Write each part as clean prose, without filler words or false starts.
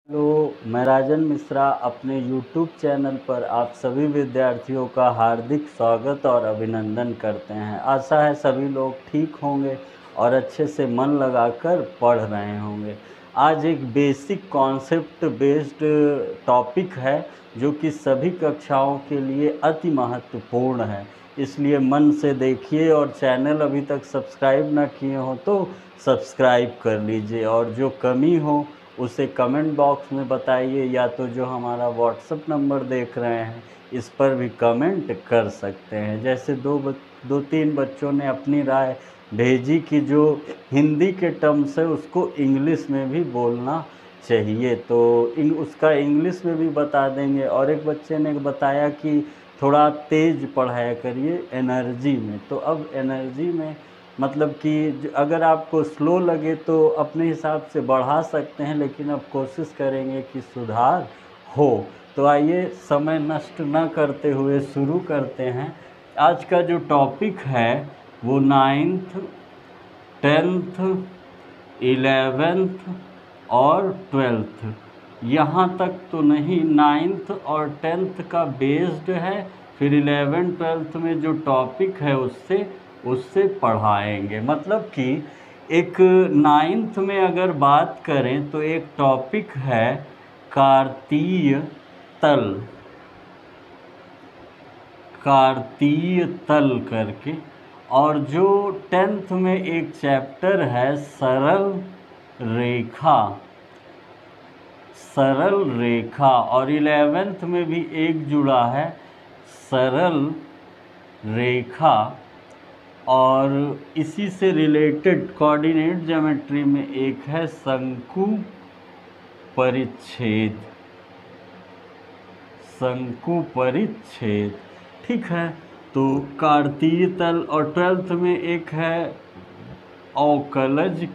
Hello, मैं राजन मिश्रा अपने YouTube channel पर आप सभी विद्यार्थियों का हार्दिक स्वागत और अभिनंदन करते हैं। आशा है सभी लोग ठीक होंगे और अच्छे से मन लगाकर पढ़ रहे होंगे। आज एक बेसिक कॉन्सेप्ट बेस्ड टॉपिक है जो कि सभी कक्षाओं के लिए अति महत्वपूर्ण है, इसलिए मन से देखिए और चैनल अभी तक सब्सक्राइब ना किए हो तो सब्सक्राइब कर लीजिए और जो कमी हो उसे कमेंट बॉक्स में बताइए, या तो जो हमारा व्हाट्सएप नंबर देख रहे हैं इस पर भी कमेंट कर सकते हैं। जैसे दो तीन बच्चों ने अपनी राय भेजी कि जो हिंदी के टर्म्स है उसको इंग्लिश में भी बोलना चाहिए, तो उसका इंग्लिश में भी बता देंगे। और एक बच्चे ने बताया कि थोड़ा तेज़ पढ़ाया करिए एनर्जी में, तो अब एनर्जी में मतलब कि अगर आपको स्लो लगे तो अपने हिसाब से बढ़ा सकते हैं, लेकिन अब कोशिश करेंगे कि सुधार हो। तो आइए समय नष्ट न करते हुए शुरू करते हैं। आज का जो टॉपिक है वो 9th 10th 11th और 12th, यहाँ तक तो नहीं, 9th और 10th का बेस्ड है, फिर 11th 12th में जो टॉपिक है उससे पढ़ाएंगे। मतलब कि एक 9th में अगर बात करें तो एक टॉपिक है कार्तीय तल करके, और जो 10th में एक चैप्टर है सरल रेखा, और 11th में भी एक जुड़ा है सरल रेखा, और इसी से रिलेटेड कोऑर्डिनेट ज्योमेट्री में एक है शंकु परिच्छेद। ठीक है, तो कार्तीय तल, और 12th में एक है अवकलज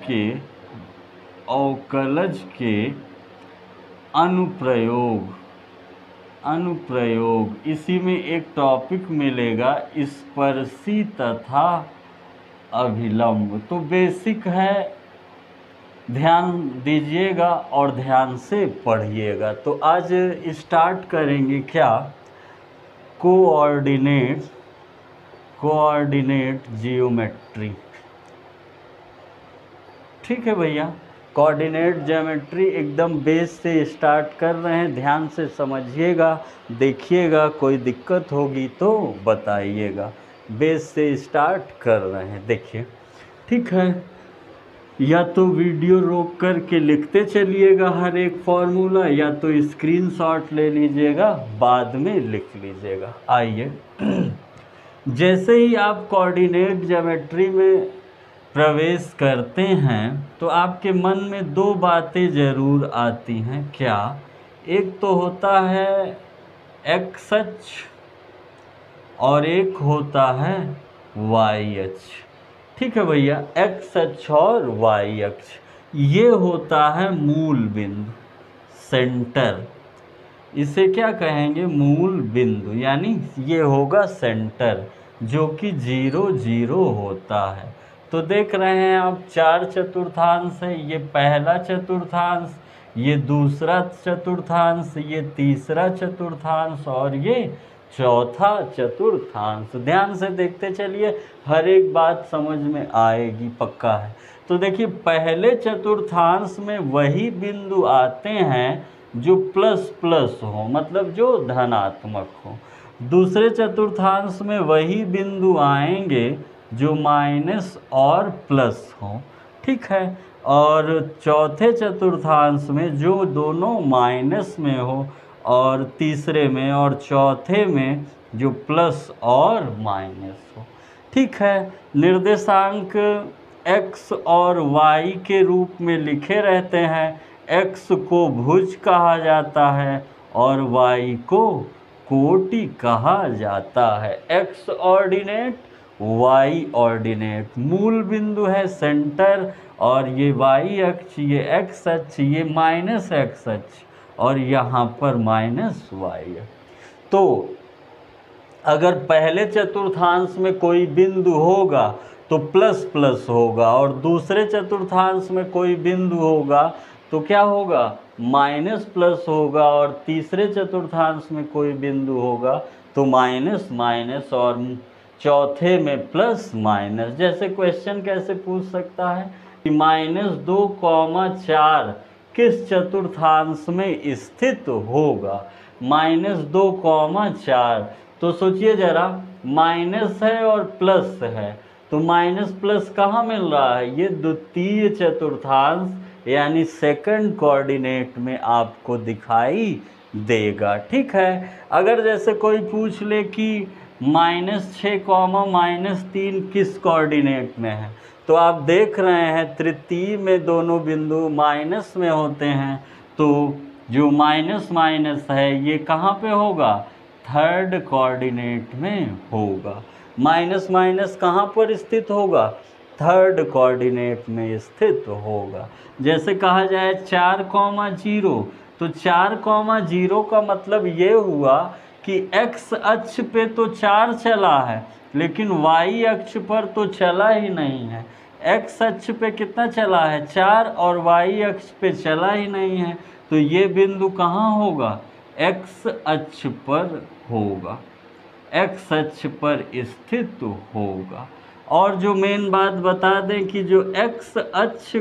के अनुप्रयोग। इसी में एक टॉपिक मिलेगा स्पर्शी तथा अभिलंब। तो बेसिक है, ध्यान दीजिएगा और ध्यान से पढ़िएगा। तो आज स्टार्ट करेंगे क्या, कोऑर्डिनेट जियोमेट्री। ठीक है भैया, कोऑर्डिनेट ज्योमेट्री एकदम बेस से स्टार्ट कर रहे हैं, ध्यान से समझिएगा, देखिएगा, कोई दिक्कत होगी तो बताइएगा। बेस से स्टार्ट कर रहे हैं, देखिए। ठीक है, या तो वीडियो रोक कर के लिखते चलिएगा हर एक फॉर्मूला, या तो स्क्रीनशॉट ले लीजिएगा, बाद में लिख लीजिएगा। आइए, जैसे ही आप कोऑर्डिनेट ज्योमेट्री में प्रवेश करते हैं तो आपके मन में दो बातें ज़रूर आती हैं। क्या? एक तो होता है एक्स अक्ष और एक होता है वाई अक्ष। ठीक है भैया, एक्स अक्ष और वाई अक्ष, ये होता है मूल बिंदु, सेंटर। इसे क्या कहेंगे? मूल बिंदु, यानी ये होगा सेंटर, जो कि 0 0 होता है। तो देख रहे हैं आप, 4 चतुर्थांश है, ये पहला चतुर्थांश, ये दूसरा चतुर्थांश, ये तीसरा चतुर्थांश और ये चौथा चतुर्थांश। ध्यान से देखते चलिए, हर एक बात समझ में आएगी, पक्का है। तो देखिए, पहले चतुर्थांश में वही बिंदु आते हैं जो प्लस प्लस हो, मतलब जो धनात्मक हो। दूसरे चतुर्थांश में वही बिंदु आएंगे जो माइनस और प्लस हो। ठीक है, और चौथे चतुर्थांश में जो दोनों माइनस में हो, और तीसरे में और चौथे में जो प्लस और माइनस हो। ठीक है, निर्देशांक x और y के रूप में लिखे रहते हैं। x को भुज कहा जाता है और y को कोटि कहा जाता है। x ऑर्डिनेट, y ऑर्डिनेट, मूल बिंदु है सेंटर, और ये y अक्ष, ये x अक्ष, ये माइनस x अक्ष, और यहाँ पर माइनस y। तो अगर पहले चतुर्थांश में कोई बिंदु होगा तो प्लस प्लस होगा, और दूसरे चतुर्थांश में कोई बिंदु होगा तो क्या होगा, माइनस प्लस होगा, और तीसरे चतुर्थांश में कोई बिंदु होगा तो माइनस माइनस, और चौथे में प्लस माइनस। जैसे क्वेश्चन कैसे पूछ सकता है कि -2,4 किस चतुर्थांश में स्थित होगा, -2,4। तो सोचिए जरा, माइनस है और प्लस है, तो माइनस प्लस कहाँ मिल रहा है, ये द्वितीय चतुर्थांश यानी सेकंड कोऑर्डिनेट में आपको दिखाई देगा। ठीक है, अगर जैसे कोई पूछ ले कि -6, -3 किस कोऑर्डिनेट में है, तो आप देख रहे हैं तृतीय में दोनों बिंदु माइनस में होते हैं, तो जो माइनस माइनस है ये कहाँ पे होगा, थर्ड कोऑर्डिनेट में होगा। माइनस माइनस कहाँ पर स्थित होगा, थर्ड कोऑर्डिनेट में स्थित होगा। जैसे कहा जाए 4,0, तो 4,0 का मतलब ये हुआ कि x अक्ष पे तो 4 चला है, लेकिन y अक्ष पर तो चला ही नहीं है। x अक्ष पे कितना चला है, 4, और y अक्ष पे चला ही नहीं है, तो ये बिंदु कहाँ होगा, x अक्ष पर होगा, x अक्ष पर स्थित होगा। और जो मेन बात बता दें कि जो x अक्ष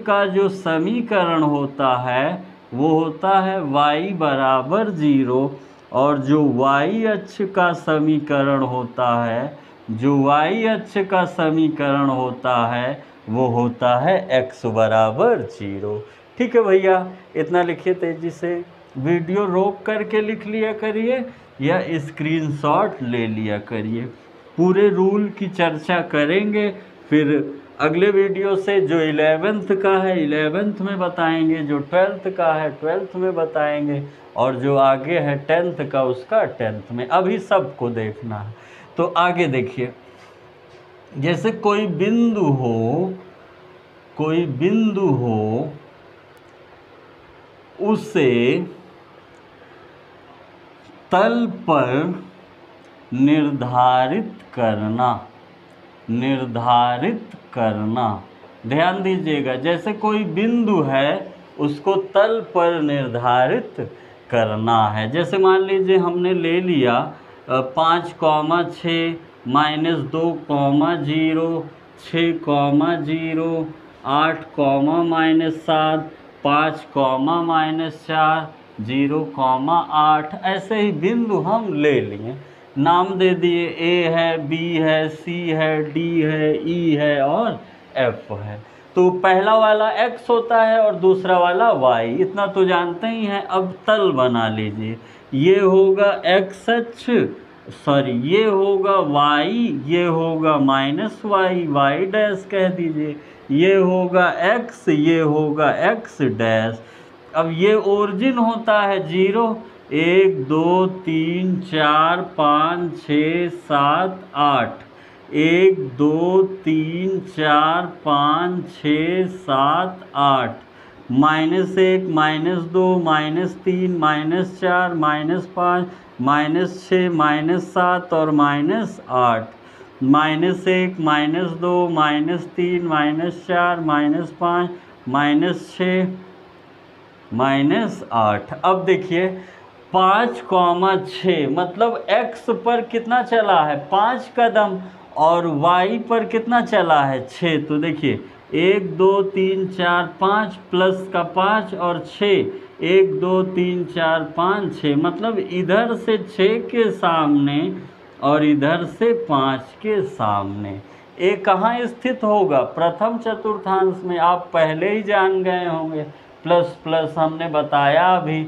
का जो समीकरण होता है वो होता है y बराबर 0, और जो y अक्ष का समीकरण होता है, जो y अक्ष का समीकरण होता है वो होता है x बराबर 0। ठीक है भैया, इतना लिखिए तेजी से, वीडियो रोक करके लिख लिया करिए या स्क्रीनशॉट ले लिया करिए। पूरे रूल की चर्चा करेंगे, फिर अगले वीडियो से जो 11th का है 11th में बताएंगे, जो 12th का है 12th में बताएंगे, और जो आगे है 10th का उसका 10th में। अभी सबको देखना है, तो आगे देखिए, जैसे कोई बिंदु हो उसे तल पर निर्धारित करना। ध्यान दीजिएगा, जैसे कोई बिंदु है उसको तल पर निर्धारित करना है। जैसे मान लीजिए हमने ले लिया 5,6 -2,0 6,0 8, -7 5, -4 0,8, ऐसे ही बिंदु हम ले लिए, नाम दे दिए, A है, B है, C है, D है, E है और F है। तो पहला वाला X होता है और दूसरा वाला Y, इतना तो जानते ही हैं। अब तल बना लीजिए, ये होगा X अक्ष, सॉरी ये होगा Y, ये होगा -y, y डैश कह दीजिए, ये होगा X, ये होगा X डैश। अब ये ओरिजिन होता है 0, 1 2 3 4 5 6 7 8, 1 2 3 4 5 6 7 8, -1 -2 -3 -4 -5 -6 -7 और -8, -1 -2 -3 -4 -5 -6 -8। अब देखिए 5,6 मतलब x पर कितना चला है, 5 कदम, और y पर कितना चला है, 6। तो देखिए 1 2 3 4 5 प्लस का 5 और 6, 1 2 3 4 5 6, मतलब इधर से 6 के सामने और इधर से 5 के सामने। ये कहाँ स्थित होगा, प्रथम चतुर्थांश में। आप पहले ही जान गए होंगे, प्लस प्लस हमने बताया अभी।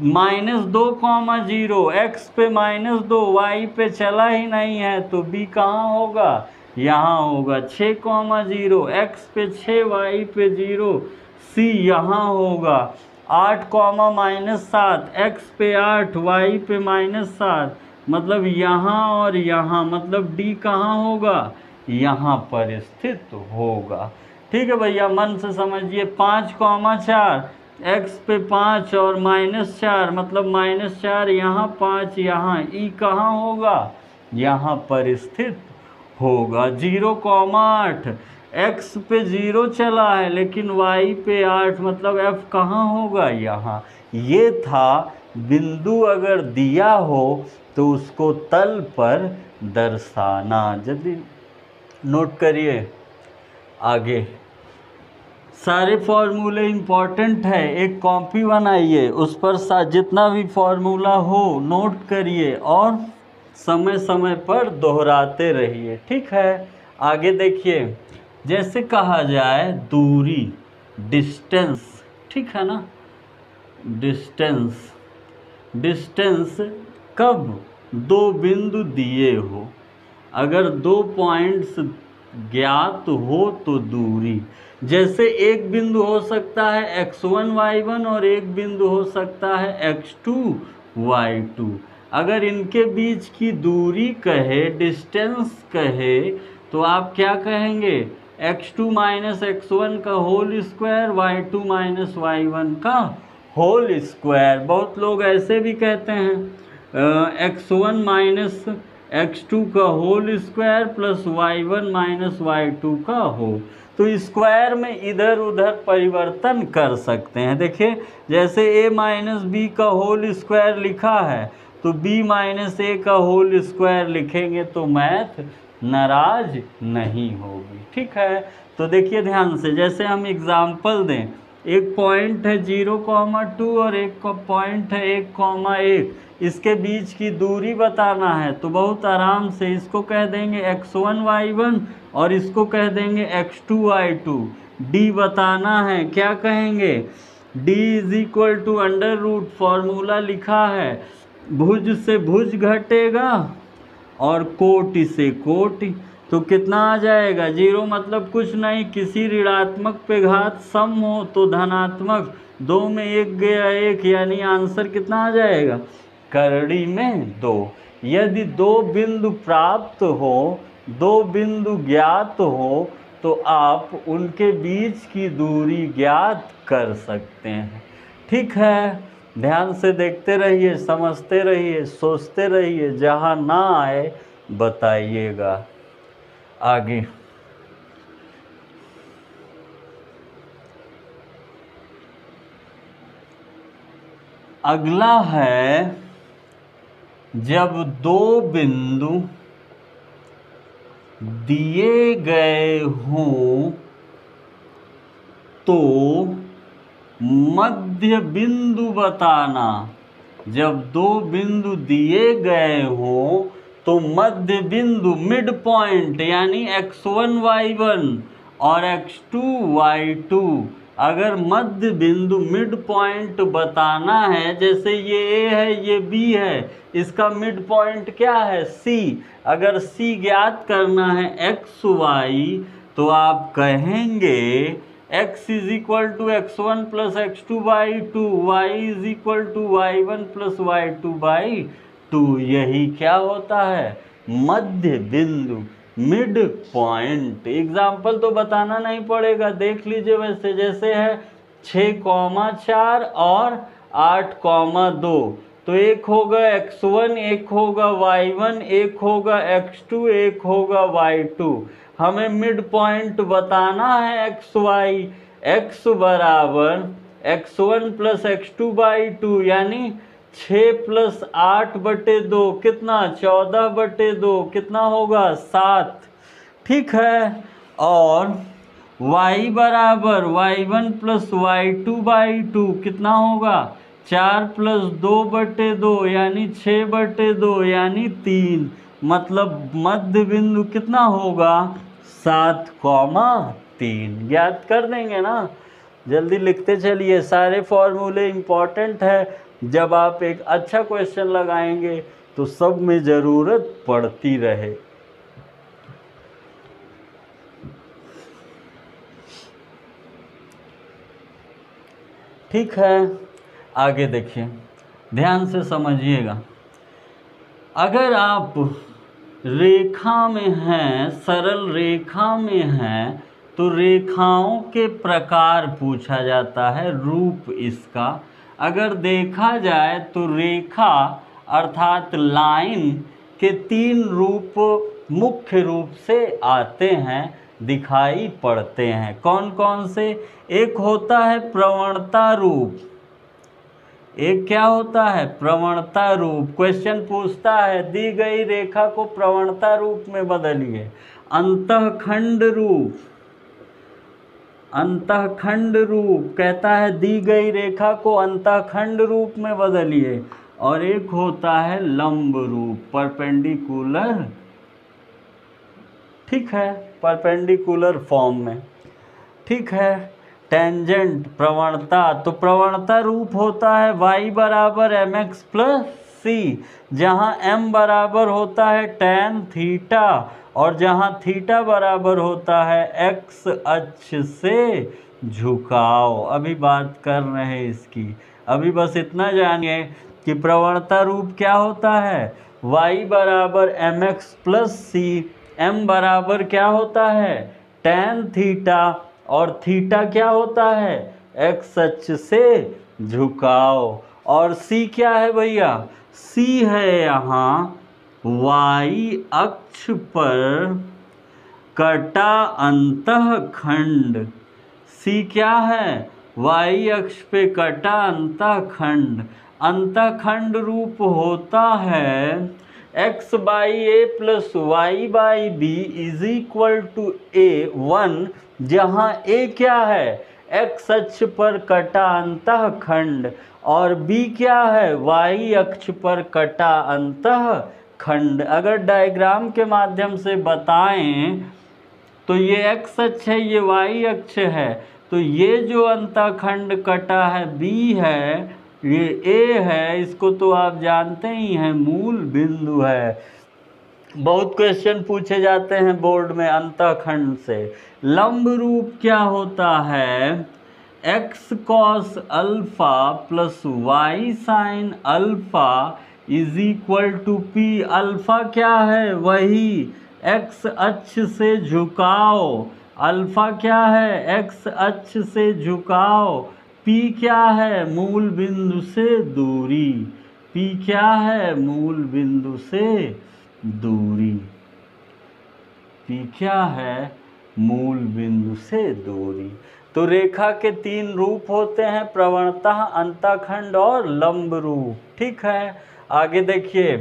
-2,0 x पे -2, y पे चला ही नहीं है, तो b कहाँ होगा, यहाँ होगा। 6,0 x पे 6, y पे 0, c यहाँ होगा। 8, -7 x पे 8, y पे -7, मतलब यहाँ और यहाँ, मतलब d कहाँ होगा, यहाँ पर स्थित होगा। ठीक है भैया, मन से समझिए। 5,4 x पे 5 और -4, मतलब -4 यहाँ, 5 यहाँ, e कहाँ होगा, यहाँ पर स्थित होगा। 0,8 x पे 0 चला है लेकिन y पे 8, मतलब f कहाँ होगा? यहाँ। ये था बिंदु अगर दिया हो तो उसको तल पर दर्शाना। जल्दी नोट करिए। आगे सारे फॉर्मूले इम्पॉर्टेंट है, एक कॉपी बनाइए, उस पर जितना भी फॉर्मूला हो नोट करिए और समय समय पर दोहराते रहिए, ठीक है। आगे देखिए, जैसे कहा जाए दूरी, डिस्टेंस, ठीक है ना, डिस्टेंस, डिस्टेंस कब दो बिंदु दिए हो, अगर 2 पॉइंट्स ज्ञात हो तो दूरी। जैसे एक बिंदु हो सकता है x1 y1 और एक बिंदु हो सकता है x2 y2। अगर इनके बीच की दूरी कहे, डिस्टेंस कहे, तो आप क्या कहेंगे? x2 माइनस x1 का whole square, y2 minus y1 का होल स्क्वायर। बहुत लोग ऐसे भी कहते हैं x1 माइनस x2 का whole square plus y1 minus y2 का होल। तो स्क्वायर में इधर उधर परिवर्तन कर सकते हैं। देखिए, जैसे a माइनस बी का होल स्क्वायर लिखा है तो b माइनस ए का होल स्क्वायर लिखेंगे तो मैथ नाराज नहीं होगी, ठीक है। तो देखिए ध्यान से, जैसे हम एग्जाम्पल दें, एक पॉइंट है 0,2 और एक पॉइंट है 1,1, इसके बीच की दूरी बताना है तो बहुत आराम से इसको कह देंगे x1 y1 और इसको कह देंगे x2 y2। d बताना है, क्या कहेंगे? d is equal to under root, formula लिखा है, भुज से भुज घटेगा और कोटि से कोटि, तो कितना आ जाएगा? 0 मतलब कुछ नहीं, किसी ऋणात्मक पे घात सम हो तो धनात्मक, 2 में 1 गया 1, यानी आंसर कितना आ जाएगा? करड़ी में 2। यदि 2 बिंदु प्राप्त हो, 2 बिंदु ज्ञात हो, तो आप उनके बीच की दूरी ज्ञात कर सकते हैं, ठीक है। ध्यान से देखते रहिए, समझते रहिए, सोचते रहिए, जहाँ ना आए बताइएगा। आगे अगला है, जब 2 बिंदु दिए गए हों तो मध्य बिंदु बताना। जब 2 बिंदु दिए गए हों तो मध्य बिंदु, मिड पॉइंट, यानी x1 y1 और x2 y2, अगर मध्य बिंदु मिड पॉइंट बताना है, जैसे ये A है ये B है, इसका मिड पॉइंट क्या है? C। अगर C ज्ञात करना है x y, तो आप कहेंगे x is equal to x1 plus x2 by 2, y is equal to y1 plus y2 by 2। यही क्या होता है? मध्य बिंदु, मिड पॉइंट। एग्जाम्पल तो बताना नहीं पड़ेगा, देख लीजिए। वैसे जैसे है 6,4 और 8,2, तो एक होगा x1, एक होगा y1, एक होगा x2, एक होगा y2। हमें मिड पॉइंट बताना है x y। x बराबर x1 प्लस x2 बाई 2, यानी 6 प्लस 8/2 कितना? 14/2, कितना होगा? 7, ठीक है। और y बराबर y1 प्लस y2 बाई 2 कितना होगा? 4 प्लस 2/2, यानी 6/2, यानी 3। मतलब मध्य बिंदु कितना होगा? 7,3। ज्ञात कर देंगे ना? जल्दी लिखते चलिए, सारे फॉर्मूले इम्पॉर्टेंट है। जब आप एक अच्छा क्वेश्चन लगाएंगे तो सब में ज़रूरत पड़ती रहे। ठीक है, आगे देखिए, ध्यान से समझिएगा। अगर आप रेखा में हैं, सरल रेखा में हैं, तो रेखाओं के प्रकार पूछा जाता है, रूप इसका। अगर देखा जाए तो रेखा अर्थात लाइन के 3 रूप मुख्य रूप से आते हैं। दिखाई पड़ते हैं। कौन कौन से? एक होता है प्रवणता रूप। एक क्या होता है? प्रवणता रूप। क्वेश्चन पूछता है दी गई रेखा को प्रवणता रूप में बदलिए। अंतःखंड रूप। अंतःखंड रूप कहता है दी गई रेखा को अंतःखंड रूप में बदलिए। और एक होता है लंब रूप, परपेंडिकुलर। ठीक है, परपेंडिकुलर फॉर्म में। ठीक है, टेंजेंट प्रवणता। तो प्रवणता रूप होता है y बराबर mx प्लस सी, जहाँ m बराबर होता है tan थीटा और जहाँ थीटा बराबर होता है x अक्ष से झुकाव। अभी बात कर रहे हैं इसकी। अभी बस इतना जानिए कि प्रवणता रूप क्या होता है। y बराबर mx प्लस सी, m बराबर क्या होता है tan थीटा और थीटा क्या होता है x अक्ष से झुकाव। और c क्या है भैया? c है यहाँ y अक्ष पर कटा अंतःखंड। c क्या है? y अक्ष पे कटा अंतःखंड। अंतःखंड रूप होता है x by A plus Y by B is equal to a1, जहाँ a क्या है? x अक्ष पर कटा अंतःखंड और b क्या है? y अक्ष पर कटा अंतःखंड। अगर डायग्राम के माध्यम से बताएं तो ये x अक्ष है, ये y अक्ष है। तो ये जो अंतःखंड कटा है b है, ये a है, इसको तो आप जानते ही हैं मूल बिंदु है। बहुत क्वेश्चन पूछे जाते हैं बोर्ड में अंतःखंड से। लंब रूप क्या होता है? x cos alpha plus y sine alpha is equal to p। Alpha क्या है? वही x अक्ष से झुकाव। अल्फा क्या है? x अक्ष से झुकाव। p क्या है? मूल बिंदु से दूरी। p क्या है? मूल बिंदु से दूरी। p क्या है? मूल बिंदु से दूरी। तो रेखा के तीन रूप होते हैं, प्रवणता, अंतःखंड और लंब रूप। ठीक है, आगे देखिए।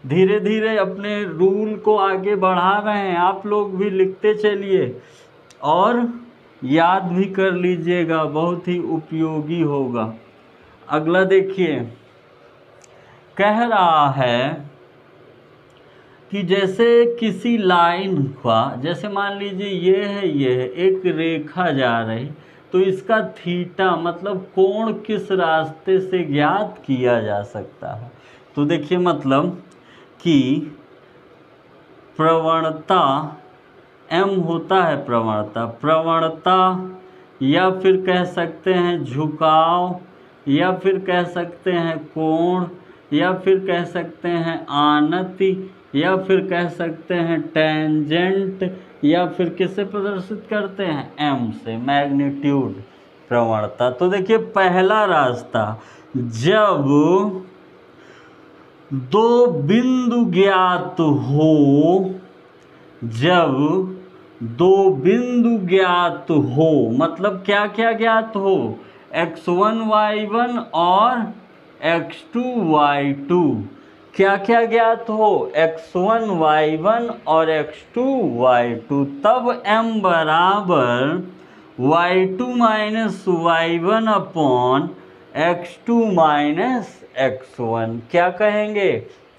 धीरे धीरे अपने रूल को आगे बढ़ा रहे हैं, आप लोग भी लिखते चलिए और याद भी कर लीजिएगा, बहुत ही उपयोगी होगा। अगला देखिए, कह रहा है कि जैसे किसी लाइन का, जैसे मान लीजिए ये है एक रेखा जा रही, तो इसका थीटा मतलब कोण किस रास्ते से ज्ञात किया जा सकता है। तो देखिए मतलब कि प्रवणता m होता है प्रवणता या फिर कह सकते हैं झुकाव, या फिर कह सकते हैं कोण, या फिर कह सकते हैं आनति, या फिर कह सकते हैं टेंजेंट, या फिर किससे प्रदर्शित करते हैं? m से, मैग्नीट्यूड प्रवणता। तो देखिए पहला रास्ता, जब दो बिंदु ज्ञात हो, जब दो बिंदु ज्ञात हो, मतलब क्या क्या ज्ञात हो? x1 y1 और x2 y2। क्या क्या ज्ञात हो? x1 y1 और x2 y2। तब m बराबर y2 minus y1 upon x2 minus x1। क्या कहेंगे?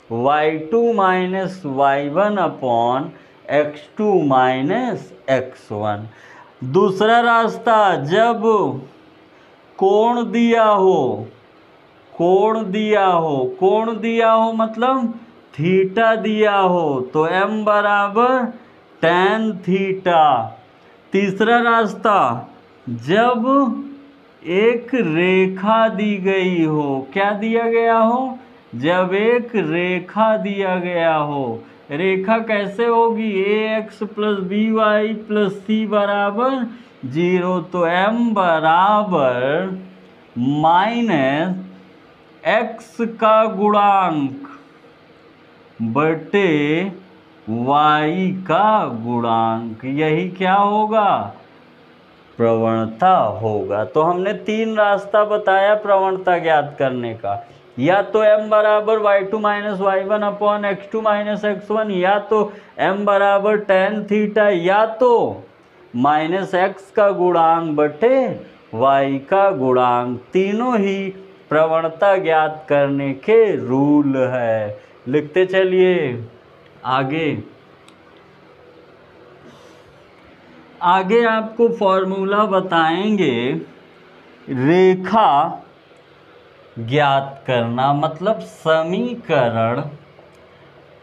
y2 minus y1 upon x2 minus x1। दूसरा रास्ता, जब कोण दिया हो, कोण दिया हो मतलब थीटा दिया हो, तो m बराबर tan थीटा। तीसरा रास्ता, जब एक रेखा दी गई हो, क्या दिया गया हो? जब एक रेखा दिया गया हो। रेखा कैसे होगी? ax plus B Y plus C बराबर 0। तो m बराबर माइनस x का गुणांक बटे y का गुणांक, यही क्या होगा, प्रवणता होगा। तो हमने 3 रास्ता बताया प्रवणता ज्ञात करने का, या तो m बराबर y2 minus y1 upon x2 minus x1, या तो m बराबर tan थीटा, या तो माइनस x का गुणांक बटे y का गुणांक। तीनों ही प्रवणता ज्ञात करने के रूल है। लिखते चलिए आगे। आगे आपको फॉर्मूला बताएंगे रेखा ज्ञात करना, मतलब समीकरण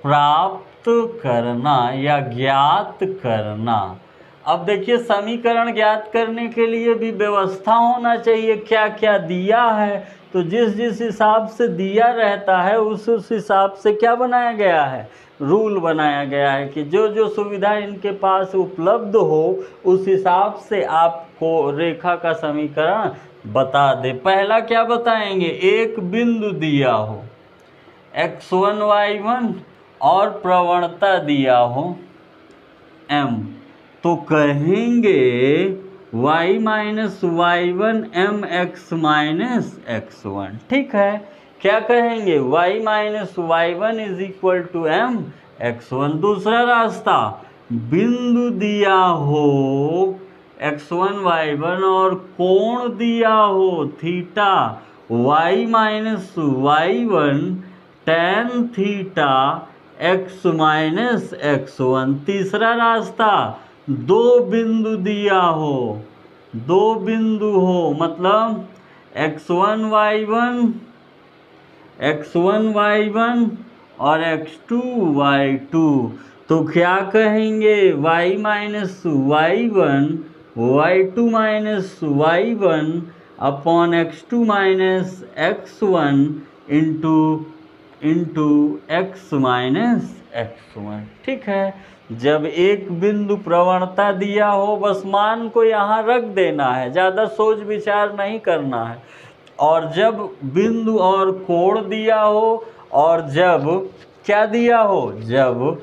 प्राप्त करना या ज्ञात करना। अब देखिए समीकरण ज्ञात करने के लिए भी व्यवस्था होना चाहिए, क्या क्या दिया है, तो जिस जिस हिसाब से दिया रहता है उस हिसाब से क्या बनाया गया है, रूल बनाया गया है कि जो जो सुविधा इनके पास उपलब्ध हो उस हिसाब से आपको रेखा का समीकरण बता दे। पहला क्या बताएंगे, एक बिंदु दिया हो x1 y1 और प्रवणता दिया हो m, तो कहेंगे y minus y1 mx minus x1। ठीक है, क्या कहेंगे, y minus y1 is equal to m x1। दूसरा रास्ता, बिंदु दिया हो x1 y1 और कोण दिया हो theta, y minus y1 tan theta x minus x1। तीसरा रास्ता, दो बिंदु दिया हो, दो बिंदु हो मतलब x1 y1 और x2 y2, तो क्या कहेंगे, y minus y1 y2 minus y1 upon x2 minus x1 into x minus x1। ठीक है, जब एक बिंदु प्रवणता दिया हो बस मान को यहाँ रख देना है, ज़्यादा सोच विचार नहीं करना है। और जब बिंदु और कोण दिया हो और जब क्या दिया हो, जब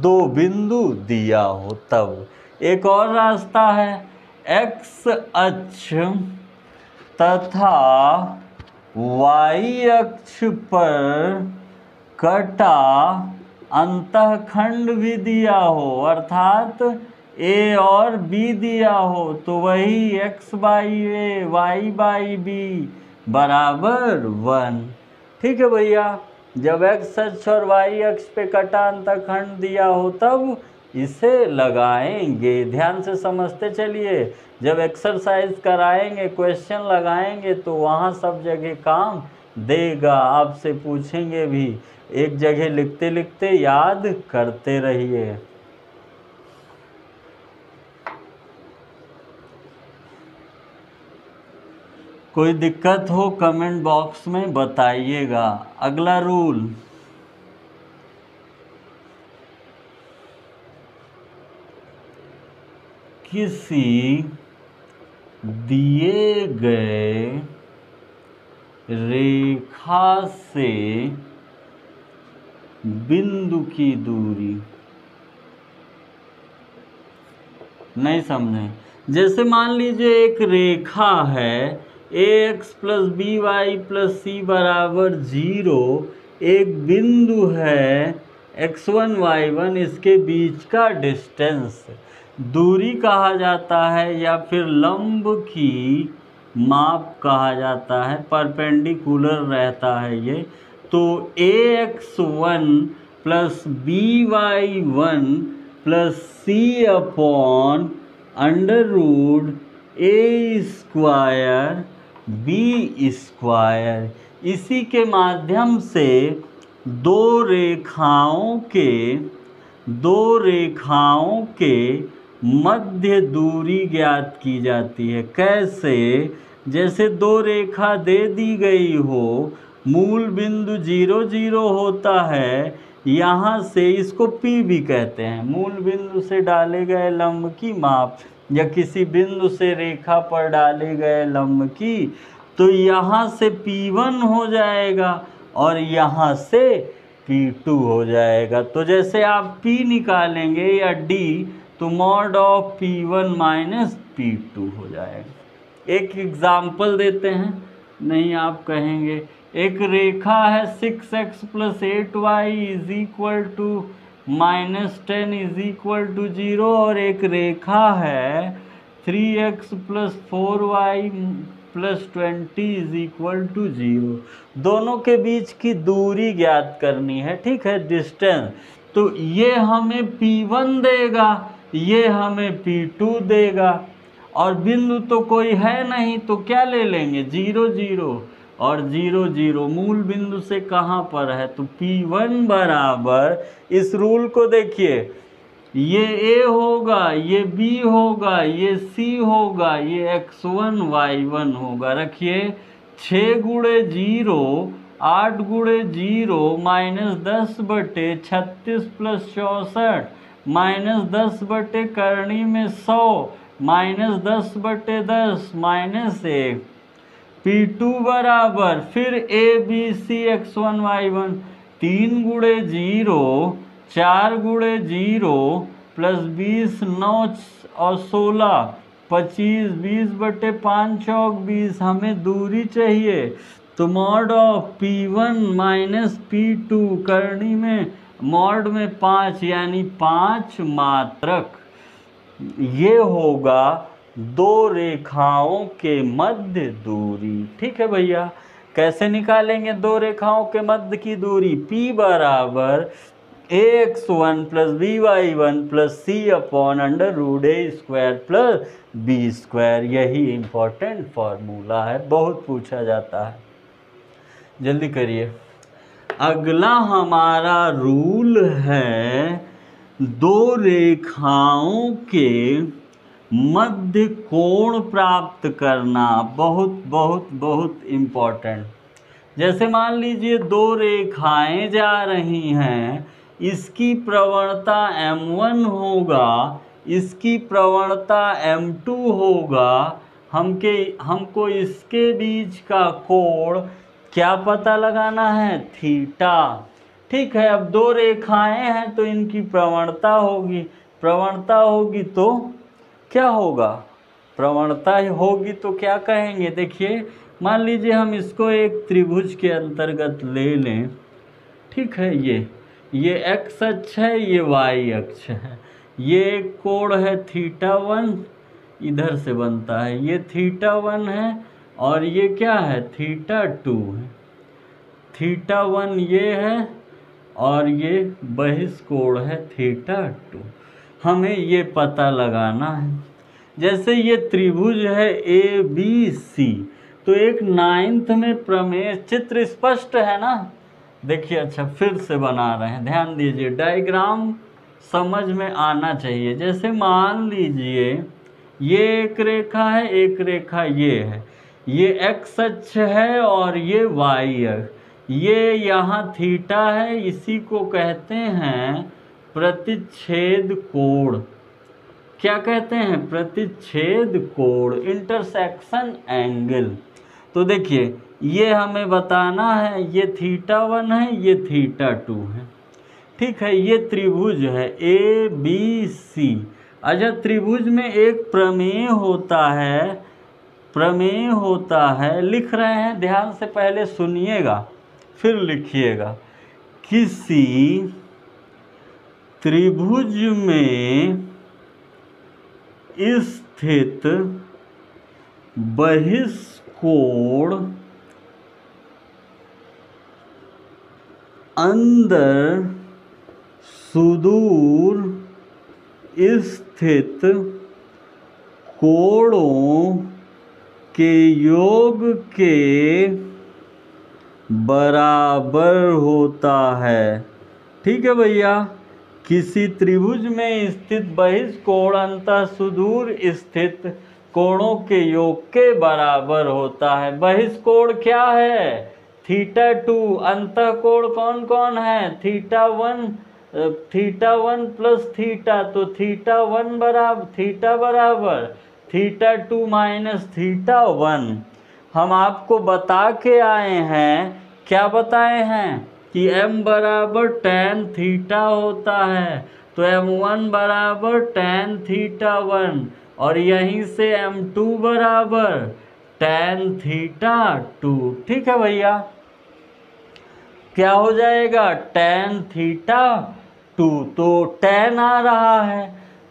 दो बिंदु दिया हो तब। एक और रास्ता है, x अक्ष तथा y अक्ष पर कटा अंतःखंड भी दिया हो, अर्थात a और b दिया हो, तो वही x by A y by b बराबर 1। ठीक है भैया, जब x अक्ष और y अक्ष पे कटा अंतःखंड दिया हो तब इसे लगाएंगे। ध्यान से समझते चलिए, जब एक्सरसाइज कराएंगे क्वेश्चन लगाएंगे तो वहाँ सब जगह काम देगा, आपसे पूछेंगे भी, एक जगह लिखते लिखते याद करते रहिए। कोई दिक्कत हो कमेंट बॉक्स में बताइएगा। अगला रूल, किसी दिए गए रेखा से बिंदु की दूरी, नहीं समझे, जैसे मान लीजिए एक रेखा है ax plus B Y plus C बराबर 0, एक बिंदु है x1 y1, इसके बीच का डिस्टेंस दूरी कहा जाता है या फिर लंब की माप कहा जाता है, परपेंडिकुलर रहता है ये। तो ax1 प्लस by1 प्लस सी अपॉन अंडर रूट ए स्क्वायर बी स्क्वायर, इसी के माध्यम से दो रेखाओं के मध्य दूरी ज्ञात की जाती है। कैसे, जैसे दो रेखा दे दी गई हो, मूल बिंदु 0 0 होता है, यहाँ से इसको P भी कहते हैं, मूल बिंदु से डाले गए लंब की माप या किसी बिंदु से रेखा पर डाले गए लंब की, तो यहाँ से P1 हो जाएगा और यहाँ से P2 हो जाएगा। तो जैसे आप P निकालेंगे या D, तो mod of P1 minus P2 हो जाएगा। एक एग्जाम्पल देते हैं, नहीं आप कहेंगे, एक रेखा है 6x + 8y is equal to -10 is equal to 0, और एक रेखा है 3x + 4y + 20 is equal to 0। दोनों के बीच की दूरी ज्ञात करनी है, ठीक है, डिस्टेंस। तो ये हमें P1 देगा, ये हमें P2 देगा, और बिंदु तो कोई है नहीं, तो क्या ले लेंगे, 0 0 और 0 0 मूल बिंदु से कहाँ पर है, तो P1 बराबर, इस रूल को देखिए, ये A होगा, ये B होगा, ये C होगा, ये x1 y1 होगा। रखिए 6 गुणे 0 8 गुणे 0 -10 बटे 36 + 64 -10 बटे करणी में 100 -10 बटे 10 -1। P2 बराबर फिर A B C x1 y1 3 गुणे 0 4 गुणे 0 + 20 9 और 16 25 20 बटे 5 चौक 20। हमें दूरी चाहिए, तो mod of P1 minus P2 करणी में मॉड में 5 यानी 5 मात्रक। ये होगा दो रेखाओं के मध्य दूरी। ठीक है भैया, कैसे निकालेंगे दो रेखाओं के मध्य की दूरी? P बराबर ax1 + by1 + c/√a² + b²। यही इम्पोर्टेंट फॉर्मूला है, बहुत पूछा जाता है। जल्दी करिए। अगला हमारा रूल है दो रेखाओं के मध्य कोण प्राप्त करना। बहुत बहुत बहुत इम्पोर्टेंट। जैसे मान लीजिए दो रेखाएं जा रही हैं, इसकी प्रवणता m1 होगा, इसकी प्रवणता m2 होगा। हमको इसके बीच का कोण क्या पता लगाना है? थीटा। ठीक है, अब दो रेखाएं हैं तो इनकी प्रवणता होगी। प्रवणता होगी तो क्या होगा? प्रवणता होगी तो क्या कहेंगे? देखिए, मान लीजिए हम इसको एक त्रिभुज के अंतर्गत ले लें। ठीक है, ये x अक्ष है, ये y अक्ष है। ये एक कोण है θ1, इधर से बनता है, ये θ1 है, और ये क्या है? θ2 है। θ1 ये है और ये बहिष्कोण है θ2। हमें ये पता लगाना है। जैसे ये त्रिभुज है ABC, तो एक 9th में प्रमेय, चित्र स्पष्ट है ना? देखिए, अच्छा फिर से बना रहे हैं, ध्यान दीजिए, डायग्राम समझ में आना चाहिए। जैसे मान लीजिए ये एक रेखा है, एक रेखा ये है, ये x अक्ष है और ये y अक्ष। ये यहाँ थीटा है, इसी को कहते हैं प्रतिच्छेद कोण। क्या कहते हैं? प्रतिच्छेद कोण, इंटरसेक्शन एंगल। तो देखिए, ये हमें बताना है, ये θ1 है, ये θ2 है। ठीक है, ये त्रिभुज है ABC। अच्छा, त्रिभुज में एक प्रमेय होता है, लिख रहे हैं, ध्यान से पहले सुनिएगा फिर लिखिएगा। किसी त्रिभुज में स्थित बहिष्कोण अंदर सुदूर स्थित कोणों के योग के बराबर होता है। ठीक है भैया, किसी त्रिभुज में स्थित बहिष्कोण अंतः सुदूर स्थित कोणों के योग के बराबर होता है। बहिष्कोण क्या है? θ2। अंतः कोण कौन कौन है? θ1 + θ, तो θ1 बराबर θ2 माइनस θ1। हम आपको बता के आए हैं, क्या बताए हैं? कि m बराबर tan थीटा होता है, तो m1 बराबर tan थीटा 1 और यहीं से m2 बराबर tan थीटा 2। ठीक है भैया, क्या हो जाएगा tan थीटा 2, तो tan आ रहा है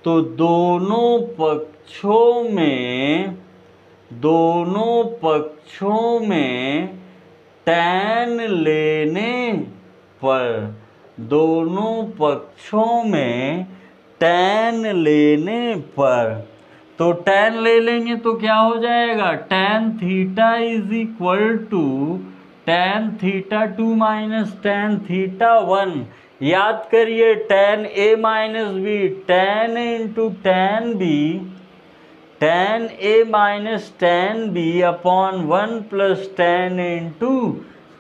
तो दोनों पक्षों में tan लेने पर, दोनों पक्षों में tan लेने पर, तो tan ले लेंगे तो क्या हो जाएगा tan theta is equal to tan theta 2 minus tan theta 1। याद करिए tan a minus B, tan a into tan b, tan a minus tan b upon 1 plus tan a into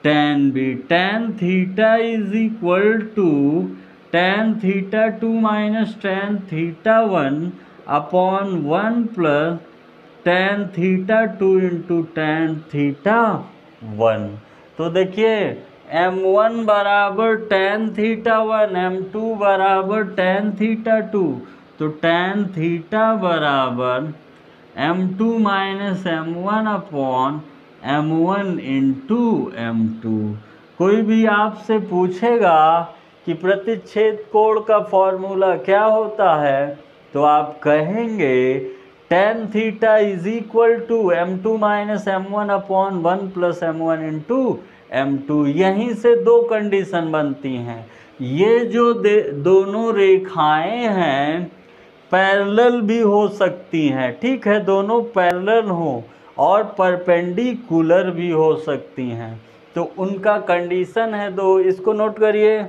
tan b। tan theta is equal to tan theta 2 minus tan theta 1 upon 1 plus tan theta 2 into tan theta 1। तो देखिए m1 बराबर tan theta 1, m2 बराबर tan theta 2, तो tan theta बराबर m2 minus m1 upon m1 into m2। कोई भी आपसे पूछेगा कि प्रतिच्छेद कोण का फॉर्मूला क्या होता है, तो आप कहेंगे tan theta is equal to m2 minus m1 upon 1 plus m1 into m2। यहीं से दो कंडीशन बनती हैं, ये जो दोनों रेखाएं हैं पैरेलल भी हो सकती हैं, ठीक है, दोनों पैरेलल हो और परपेंडिकुलर भी हो सकती हैं, तो उनका कंडीशन है दो। इसको नोट करिए,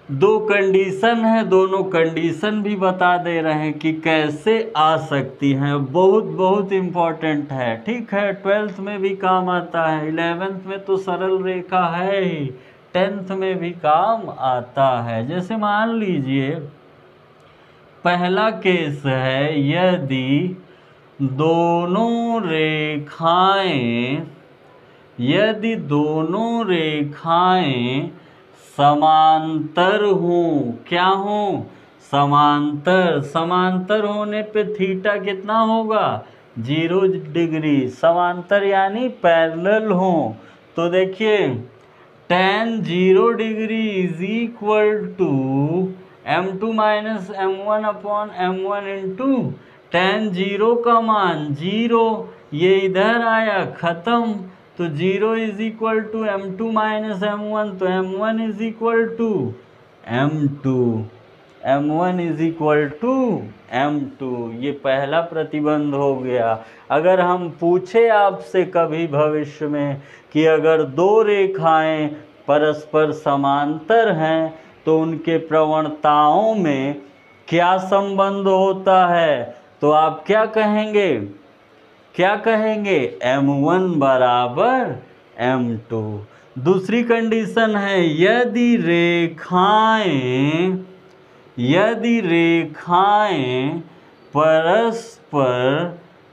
दो कंडीशन है, दोनों कंडीशन भी बता दे रहे हैं कि कैसे आ सकती हैं। बहुत बहुत इम्पॉर्टेंट है, ठीक है, 12th में भी काम आता है, 11th में तो सरल रेखा है ही, 10th में भी काम आता है। जैसे मान लीजिए पहला केस है, यदि दोनों रेखाएं समांतर हों, क्या हों, समांतर। समांतर होने पे थीटा कितना होगा 0 डिग्री, समांतर यानी पैरेलल हों। तो देखिए tan 0 degree is equal to m2 minus m1 upon m1 into tan 0 का मान 0, ये इधर आया खत्म, तो 0 is equal to m2 minus m1, तो m1 is equal to m2, m1 is equal to m2। ये पहला प्रतिबंध हो गया। अगर हम पूछे आपसे कभी भविष्य में कि अगर दो रेखाएं परस्पर समांतर हैं तो उनके प्रवणताओं में क्या संबंध होता है, तो आप क्या कहेंगे, क्या कहेंगे m1 बराबर m2। दूसरी कंडीशन है, यदि रेखाएं परस्पर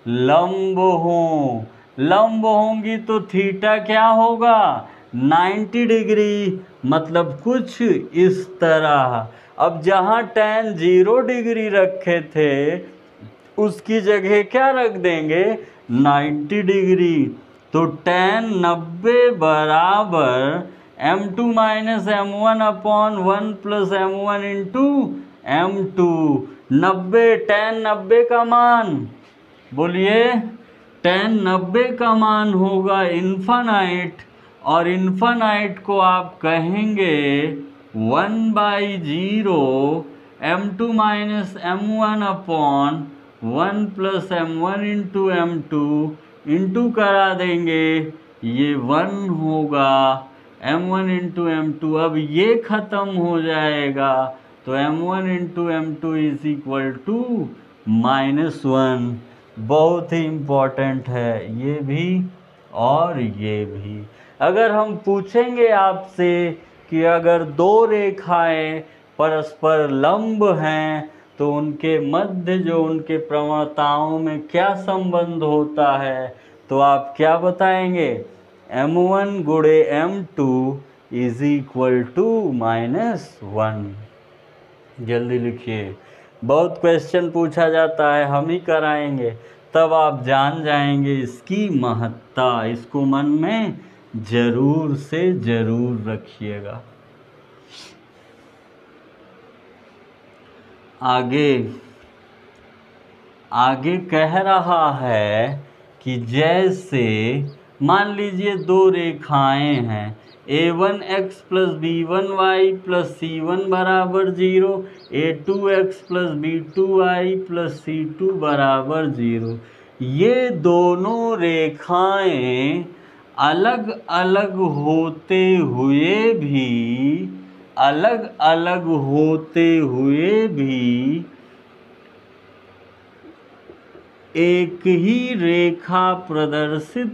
लंब हों, लंब होंगी तो थीटा क्या होगा 90 डिग्री, मतलब कुछ इस तरह। अब जहाँ tan 0 डिग्री रखे थे उसकी जगह क्या रख देंगे 90 डिग्री, तो tan 90 बराबर m2 minus m1 upon 1 plus m1 into m2। 90, tan 90 का मान बोलिए, tan 90 का मान होगा इन्फानाइट, और इन्फानाइट को आप कहेंगे 1/0 m2 minus m1 upon 1 plus m1 into m2 into करा देंगे, ये 1 होगा m1 इंटू m2। अब ये ख़त्म हो जाएगा, तो m1 into m2 is equal to -1। बहुत ही इम्पॉर्टेंट है ये भी और ये भी। अगर हम पूछेंगे आपसे कि अगर दो रेखाएं परस्पर लंब हैं तो उनके मध्य जो उनके प्रवणताओं में क्या संबंध होता है, तो आप क्या बताएंगे m1 गुणे m2 इज इक्वल टू -1। जल्दी लिखिए, बहुत क्वेश्चन पूछा जाता है, हम ही कराएंगे, तब आप जान जाएंगे इसकी महत्ता। इसको मन में जरूर से जरूर रखिएगा। आगे आगे कह रहा है कि जैसे मान लीजिए दो रेखाएं हैं, a1x plus b1y plus c1 बराबर 0, a2x plus b2y plus c2 बराबर 0। ये दोनों रेखाएं अलग अलग होते हुए भी एक ही रेखा प्रदर्शित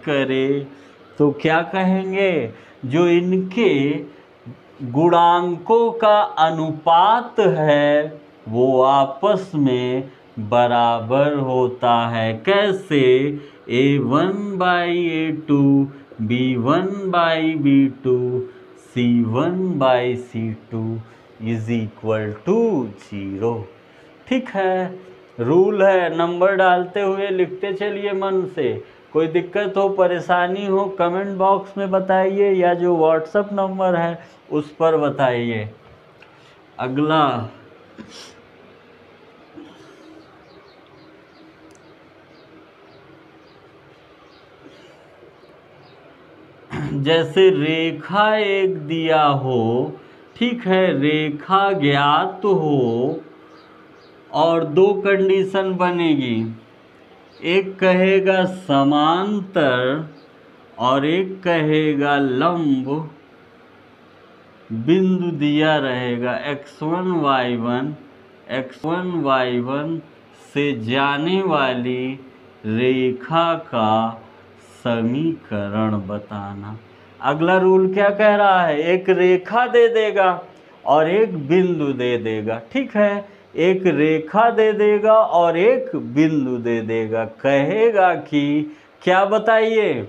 करे तो क्या कहेंगे? जो इनके गुणांकों का अनुपात है वो आपस में बराबर होता है। कैसे? a1/a2 b1/b2 c1/c2 is equal to 0। ठीक है, रूल है, नंबर डालते हुए लिखते चलिए मन से। कोई दिक्कत हो, परेशानी हो, कमेंट बॉक्स में बताइए या जो व्हाट्सएप नंबर है उस पर बताइए। अगला, जैसे रेखा एक दिया हो, ठीक है, रेखा ज्ञात हो और दो कंडीशन बनेगी, एक कहेगा समांतर और एक कहेगा लंब। बिंदु दिया रहेगा x1 y1 से जाने वाली रेखा का समीकरण बताना। अगला रूल क्या कह रहा है? एक रेखा दे देगा और एक बिंदु दे देगा। ठीक है, एक रेखा दे देगा और एक बिंदु दे देगा। कहेगा कि क्या बताइए,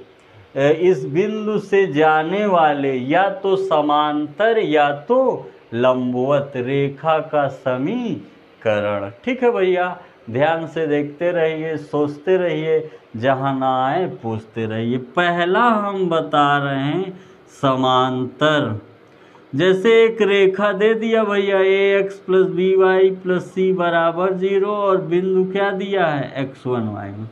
इस बिंदु से जाने वाले या तो समांतर या तो लंबवत रेखा का समीकरण। ठीक है भैया, ध्यान से देखते रहिए, सोचते रहिए, जहाँ ना आए पूछते रहिए। पहला हम बता रहे हैं समांतर। जैसे एक रेखा दे दिया भैया, ax plus by plus c बराबर 0 और बिंदु क्या दिया है? x1 y1।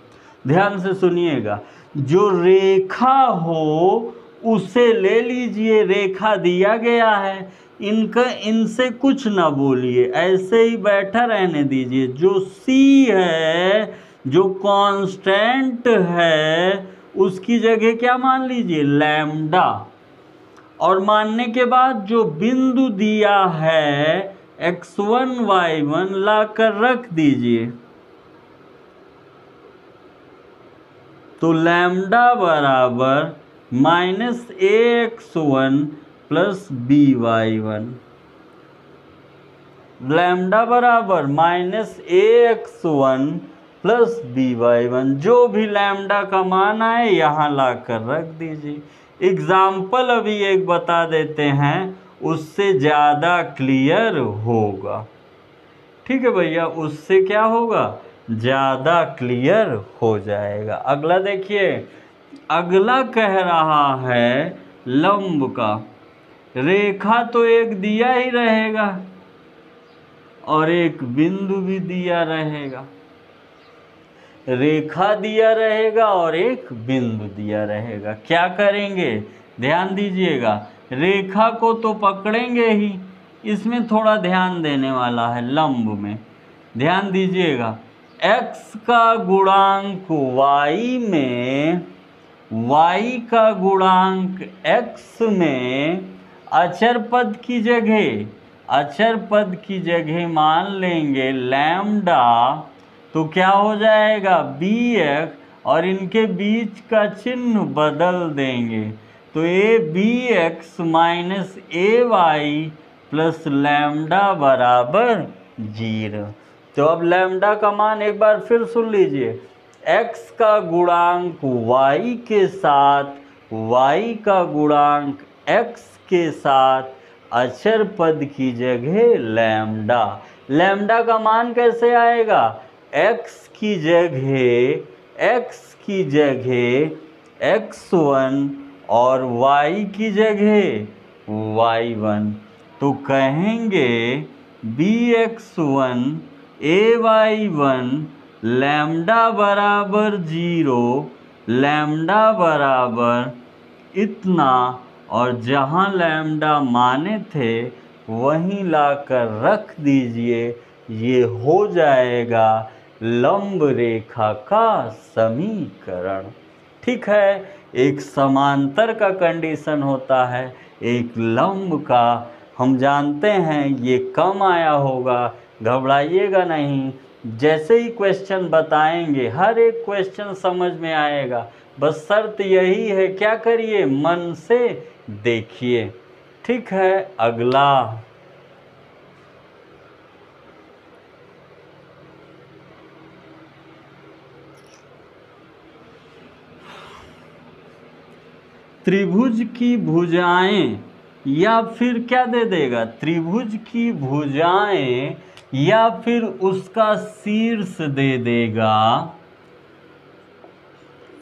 ध्यान से सुनिएगा, जो रेखा हो उसे ले लीजिए, रेखा दिया गया है, इनसे कुछ ना बोलिए, ऐसे ही बैठा रहने दीजिए। जो c है, जो कांस्टेंट है, उसकी जगह क्या मान लीजिए? लैम्डा। और मानने के बाद जो बिंदु दिया है x1 y1 लाकर रख दीजिए, तो लैम्डा बराबर -ax1 प्लस by1। लैम्डा बराबर -ax1 प्लस by1। जो भी लैम्डा का मान आए यहाँ लाकर रख दीजिए। एग्जाम्पल अभी एक बता देते हैं, उससे ज़्यादा क्लियर होगा। ठीक है भैया, उससे क्या होगा? ज़्यादा क्लियर हो जाएगा। अगला देखिए, अगला कह रहा है लंब का। रेखा तो एक दिया ही रहेगा और एक बिंदु भी दिया रहेगा। रेखा दिया रहेगा और एक बिंदु दिया रहेगा। क्या करेंगे? ध्यान दीजिएगा, रेखा को तो पकड़ेंगे ही, इसमें थोड़ा ध्यान देने वाला है। लंब में ध्यान दीजिएगा, x का गुणांक y में, y का गुणांक x में अचर पद की जगह मान लेंगे लैम्डा, तो क्या हो जाएगा? bx और इनके बीच का चिन्ह बदल देंगे, तो bx minus ay plus lambda बराबर 0। तो अब लैम्डा का मान एक बार फिर सुन लीजिए, x का गुणांक y के साथ, y का गुणांक x के साथ अचर पद की जगह लैम्डा। लैम्डा का मान कैसे आएगा? x की जगह x1 और y की जगह y1। तो कहेंगे bx1 ay1 लैम्डा बराबर 0, लैम्डा बराबर इतना, और जहाँ लैम्डा माने थे वहीं लाकर रख दीजिए। ये हो जाएगा लंब रेखा का समीकरण। ठीक है, एक समांतर का कंडीशन होता है, एक लंब का। हम जानते हैं ये कम आया होगा, घबराइएगा नहीं। जैसे ही क्वेश्चन बताएंगे हर एक क्वेश्चन समझ में आएगा। बस शर्त यही है, क्या करिए? मन से देखिए। ठीक है, अगला त्रिभुज की भुजाएं, या फिर क्या दे देगा? त्रिभुज की भुजाएं या फिर उसका शीर्ष दे देगा।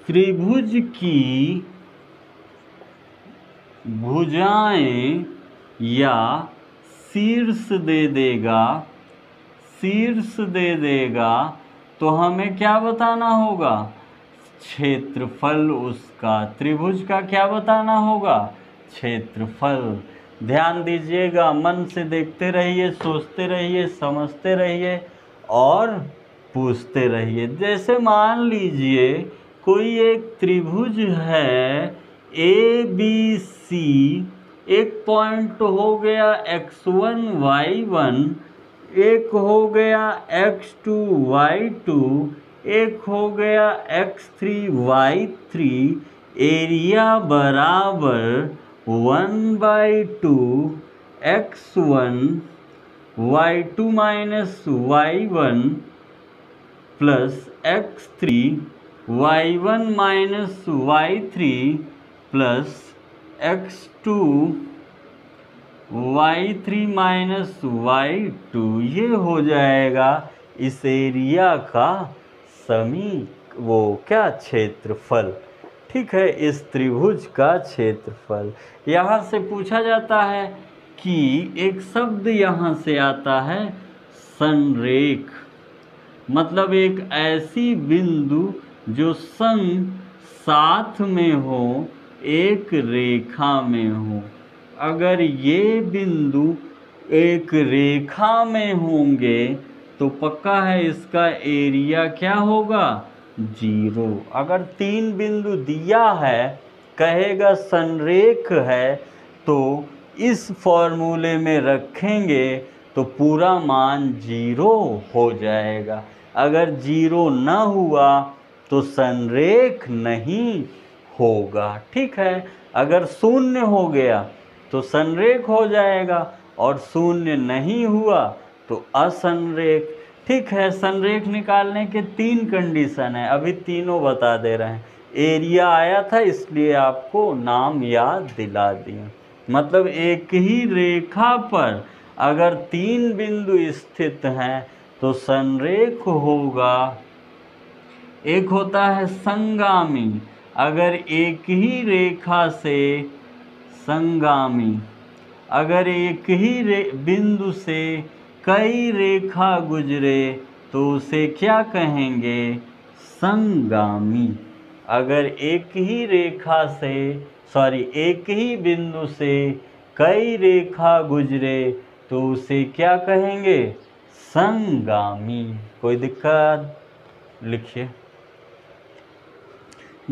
त्रिभुज की भुजाएं या शीर्ष दे देगा, शीर्ष दे देगा। तो हमें क्या बताना होगा? क्षेत्रफल उसका, त्रिभुज का क्या बताना होगा? क्षेत्रफल। ध्यान दीजिएगा, मन से देखते रहिए, सोचते रहिए, समझते रहिए और पूछते रहिए। जैसे मान लीजिए कोई एक त्रिभुज है ABC, एक पॉइंट हो गया x1 y1, एक हो गया x2 y2, एक हो गया x3 y3। एरिया बराबर 1/2 x1 y2 minus y1 plus x3 y1 minus y3 plus x2 y3 minus y2। ये हो जाएगा इस एरिया का क्षेत्रफल। ठीक है, इस त्रिभुज का क्षेत्रफल। यहाँ से पूछा जाता है कि एक शब्द यहाँ से आता है संरेख, मतलब एक ऐसी बिंदु जो संग साथ में हो, एक रेखा में हो। अगर ये बिंदु एक रेखा में होंगे तो पक्का है इसका एरिया क्या होगा? 0। अगर 3 बिंदु दिया है, कहेगा संरेख है, तो इस फॉर्मूले में रखेंगे तो पूरा मान 0 हो जाएगा। अगर 0 न हुआ तो संरेख नहीं होगा। ठीक है, अगर 0 हो गया तो संरेख हो जाएगा, और 0 नहीं हुआ तो असंरेख। ठीक है, संरेख निकालने के 3 कंडीशन है, अभी तीनों बता दे रहे हैं। एरिया आया था इसलिए आपको नाम याद दिला दिए। मतलब एक ही रेखा पर अगर 3 बिंदु स्थित हैं तो संरेख होगा। एक होता है संगामी, अगर एक ही रेखा से संगामी, अगर एक ही बिंदु से कई रेखा गुजरे तो उसे क्या कहेंगे? संगामी। अगर एक ही रेखा से एक ही बिंदु से कई रेखा गुजरे तो उसे क्या कहेंगे? संगामी। कोई दिक्कत? लिखिए।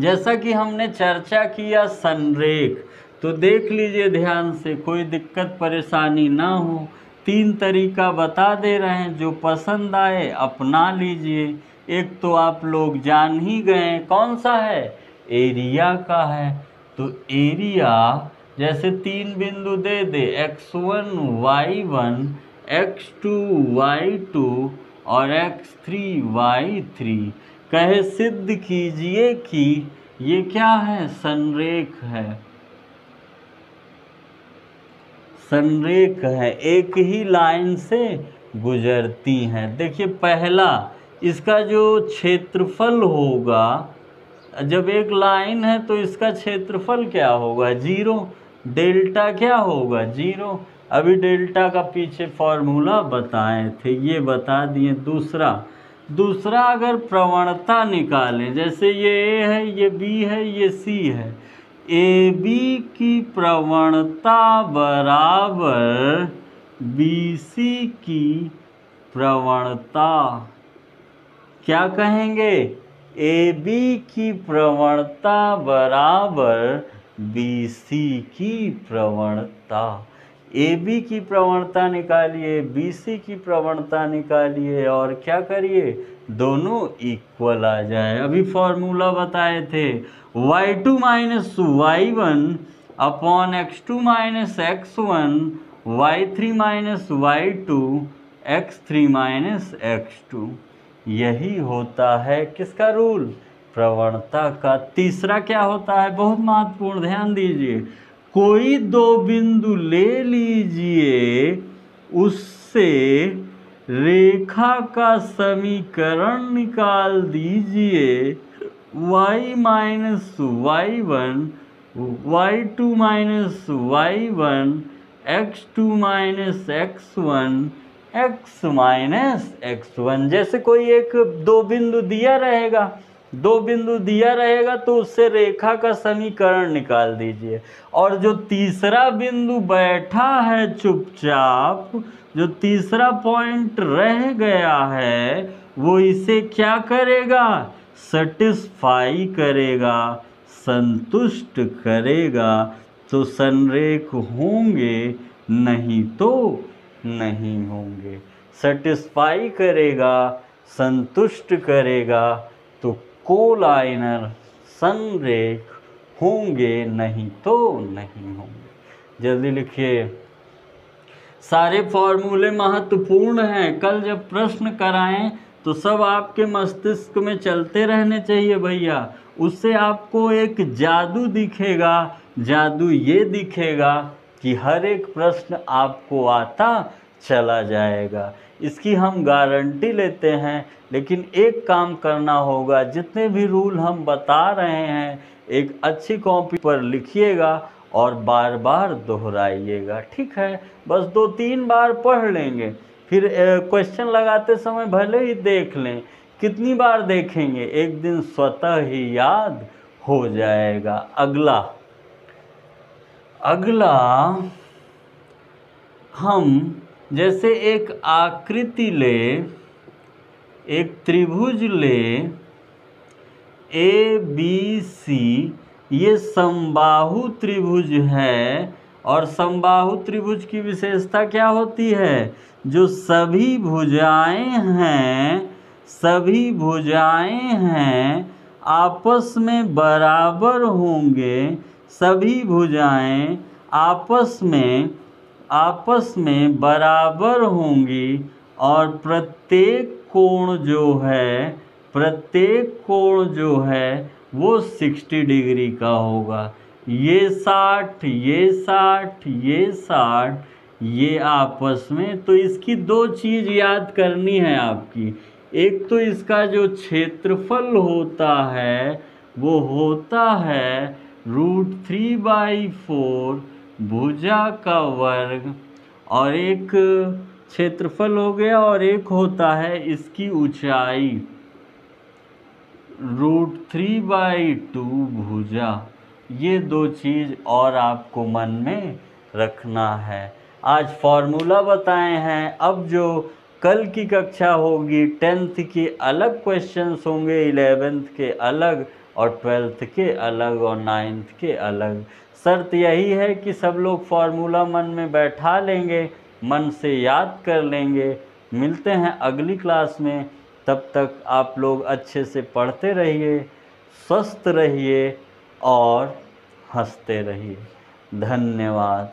जैसा कि हमने चर्चा किया संरेख, तो देख लीजिए ध्यान से, कोई दिक्कत परेशानी ना हो। 3 तरीका बता दे रहे हैं, जो पसंद आए अपना लीजिए। एक तो आप लोग जान ही गए, कौन सा है? एरिया का है। तो एरिया जैसे 3 बिंदु दे दे, x1 y1, x2 y2 और x3 y3। कहे सिद्ध कीजिए कि ये क्या है, संरेख है, संरेख है, एक ही लाइन से गुजरती हैं। देखिए पहला, इसका जो क्षेत्रफल होगा, जब एक लाइन है तो इसका क्षेत्रफल क्या होगा, 0, डेल्टा क्या होगा, 0। अभी डेल्टा का पीछे फॉर्मूला बताए थे, ये बता दिए। दूसरा अगर प्रवणता निकालें, जैसे ये ए है, ये बी है, ये सी है, ए बी की प्रवणता बराबर बी सी की प्रवणता, क्या कहेंगे, ए बी की प्रवणता बराबर बी सी की प्रवणता। ए बी की प्रवणता निकालिए, बी सी की प्रवणता निकालिए और क्या करिए, दोनों इक्वल आ जाए। अभी फॉर्मूला बताए थे, y2 minus y1 upon x2 minus x1, y3 minus y2 x3 minus x2। यही होता है किसका रूल, प्रवणता का। तीसरा क्या होता है, बहुत महत्वपूर्ण, ध्यान दीजिए, कोई दो बिंदु ले लीजिए, उससे रेखा का समीकरण निकाल दीजिए, y minus y1, y2 minus y1, x2 minus x1, x minus x1। जैसे कोई एक दो बिंदु दिया रहेगा तो उससे रेखा का समीकरण निकाल दीजिए, और जो तीसरा बिंदु बैठा है चुपचाप, जो तीसरा पॉइंट रह गया है, वो इसे क्या करेगा, सेटिस्फाई करेगा, संतुष्ट करेगा, तो संरेख होंगे, नहीं तो नहीं होंगे। सेटिस्फाई करेगा, संतुष्ट करेगा, तो कोलाइनर संरेख होंगे, नहीं तो नहीं होंगे। जल्दी लिखिए, सारे फॉर्मूले महत्वपूर्ण हैं, कल जब प्रश्न कराएं तो सब आपके मस्तिष्क में चलते रहने चाहिए भैया। उससे आपको एक जादू दिखेगा, जादू ये दिखेगा कि हर एक प्रश्न आपको आता चला जाएगा, इसकी हम गारंटी लेते हैं। लेकिन एक काम करना होगा, जितने भी रूल हम बता रहे हैं एक अच्छी कॉपी पर लिखिएगा और बार बार दोहराइएगा, ठीक है। बस 2-3 बार पढ़ लेंगे, फिर क्वेश्चन लगाते समय भले ही देख लें, कितनी बार देखेंगे, एक दिन स्वतः ही याद हो जाएगा। अगला हम जैसे एक आकृति ले, एक त्रिभुज ले ए बी सी, ये समबाहु त्रिभुज है, और समबाहु त्रिभुज की विशेषता क्या होती है, जो सभी भुजाएं हैं आपस में बराबर होंगे, सभी भुजाएं आपस में बराबर होंगी, और प्रत्येक कोण जो है वो 60 डिग्री का होगा। ये 60, ये 60, ये 60, ये आपस में। तो इसकी दो चीज़ याद करनी है आपकी, एक तो इसका जो क्षेत्रफल होता है वो होता है √3/4 भुजा का वर्ग, और एक क्षेत्रफल हो गया, और एक होता है इसकी ऊंचाई √3/2 भुजा। ये दो चीज़ और आपको मन में रखना है। आज फॉर्मूला बताए हैं, अब जो कल की कक्षा होगी 10th के अलग क्वेश्चंस होंगे, 11th के अलग, और 12th के अलग, और 9th के अलग। शर्त यही है कि सब लोग फॉर्मूला मन में बैठा लेंगे, मन से याद कर लेंगे। मिलते हैं अगली क्लास में, तब तक आप लोग अच्छे से पढ़ते रहिए, स्वस्थ रहिए और हंसते रहिए। धन्यवाद।